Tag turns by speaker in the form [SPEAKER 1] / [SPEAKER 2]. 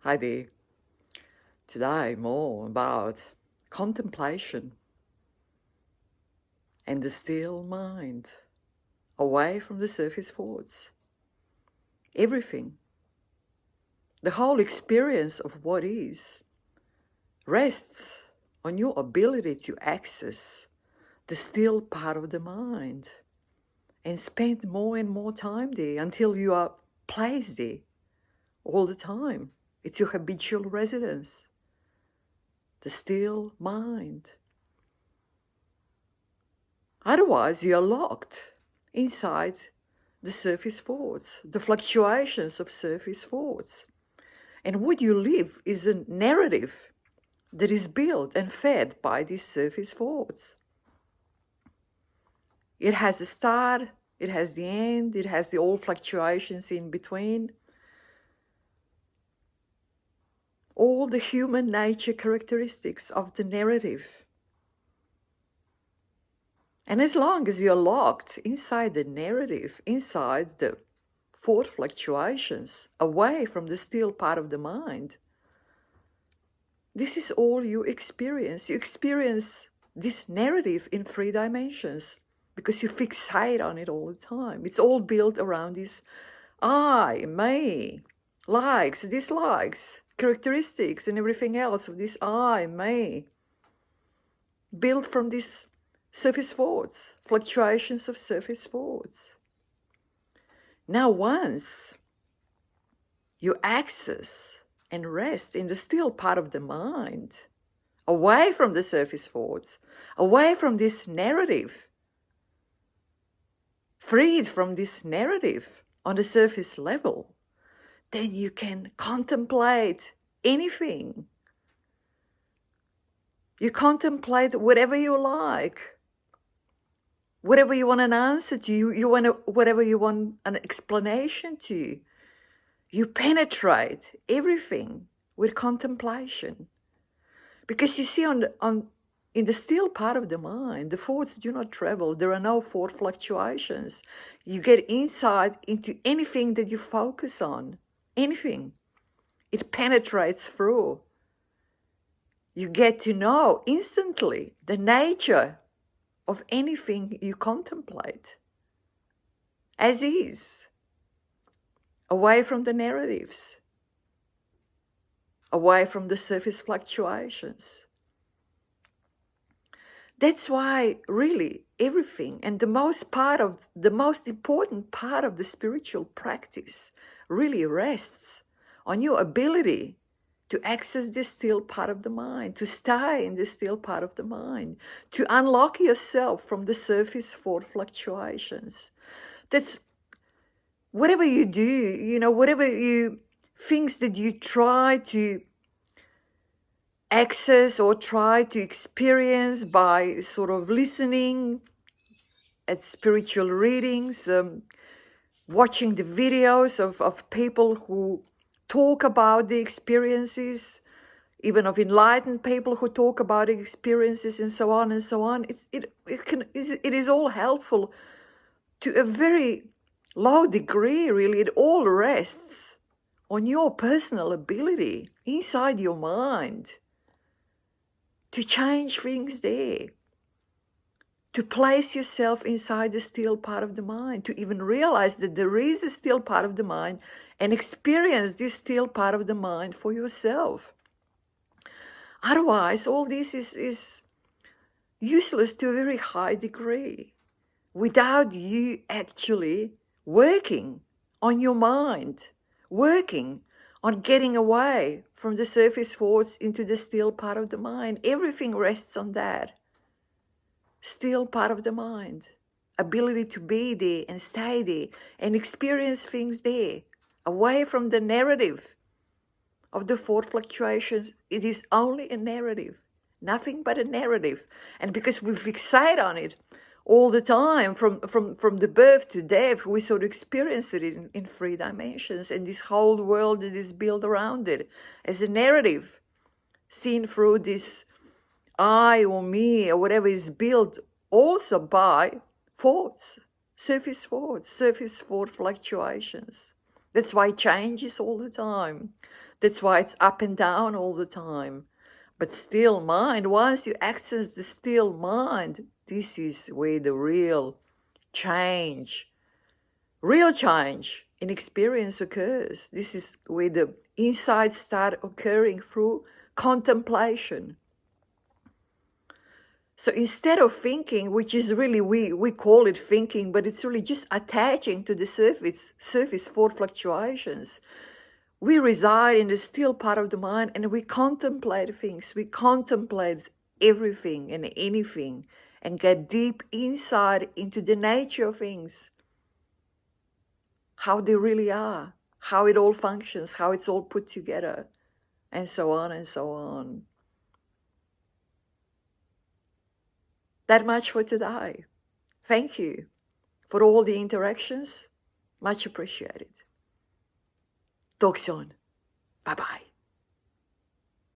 [SPEAKER 1] Hi there. Today, more about contemplation and the still mind, away from the surface thoughts. Everything, the whole experience of what is, rests on your ability to access the still part of the mind and spend more and more time there until you are placed there all the time. It's your habitual residence, the still mind. Otherwise, you're locked inside the surface thoughts, the fluctuations of surface thoughts. And what you live is a narrative that is built and fed by these surface thoughts. It has a start, it has the end, it has the all fluctuations in between. All the human nature characteristics of the narrative. And as long as you're locked inside the narrative, inside the thought fluctuations, away from the still part of the mind, this is all you experience. You experience this narrative in 3 dimensions because you fixate on it all the time. It's all built around this I, me, likes, dislikes, characteristics and everything else of this I, me, built from these surface thoughts, fluctuations of surface thoughts. Now once you access and rest in the still part of the mind, away from the surface thoughts, away from this narrative, freed from this narrative on the surface level, then you can contemplate anything. You contemplate whatever you like, whatever you want an answer to, whatever you want an explanation to. You penetrate everything with contemplation. Because you see, in the still part of the mind, the thoughts do not travel. There are no thought fluctuations. You get insight into anything that you focus on. Anything. It penetrates through. You get to know instantly the nature of anything you contemplate as is, away from the narratives, away from the surface fluctuations. That's why really everything and the most important part of the spiritual practice really rests on your ability to access this still part of the mind, to stay in this still part of the mind, to unlock yourself from the surface thought fluctuations. That's whatever you do, whatever things that you try to access or try to experience by sort of listening at spiritual readings, watching the videos of people who talk about the experiences, even of enlightened people who talk about the experiences and so on and so on. It is all helpful to a very low degree, really. It all rests on your personal ability inside your mind to change things there, to place yourself inside the still part of the mind, to even realize that there is a still part of the mind and experience this still part of the mind for yourself. Otherwise, all this is useless to a very high degree without you actually working on your mind, working on getting away from the surface thoughts into the still part of the mind. Everything rests on that still part of the mind, ability to be there and stay there and experience things there, away from the narrative of the thought fluctuations. It is only a narrative, nothing but a narrative. And because we fixate on it all the time, from the birth to death, we sort of experience it in 3 dimensions, and this whole world that is built around it as a narrative, seen through this I or me or whatever is built also by thoughts, surface thought fluctuations. That's why it changes all the time. That's why it's up and down all the time. But still mind, once you access the still mind, this is where the real change in experience occurs. This is where the insights start occurring through contemplation. So instead of thinking, which is really, we call it thinking, but it's really just attaching to the surface thought fluctuations. We reside in the still part of the mind and we contemplate things. We contemplate everything and anything and get deep insight into the nature of things, how they really are, how it all functions, how it's all put together, and so on and so on. That much for today. Thank you for all the interactions. Much appreciated. Talk soon. Bye-bye.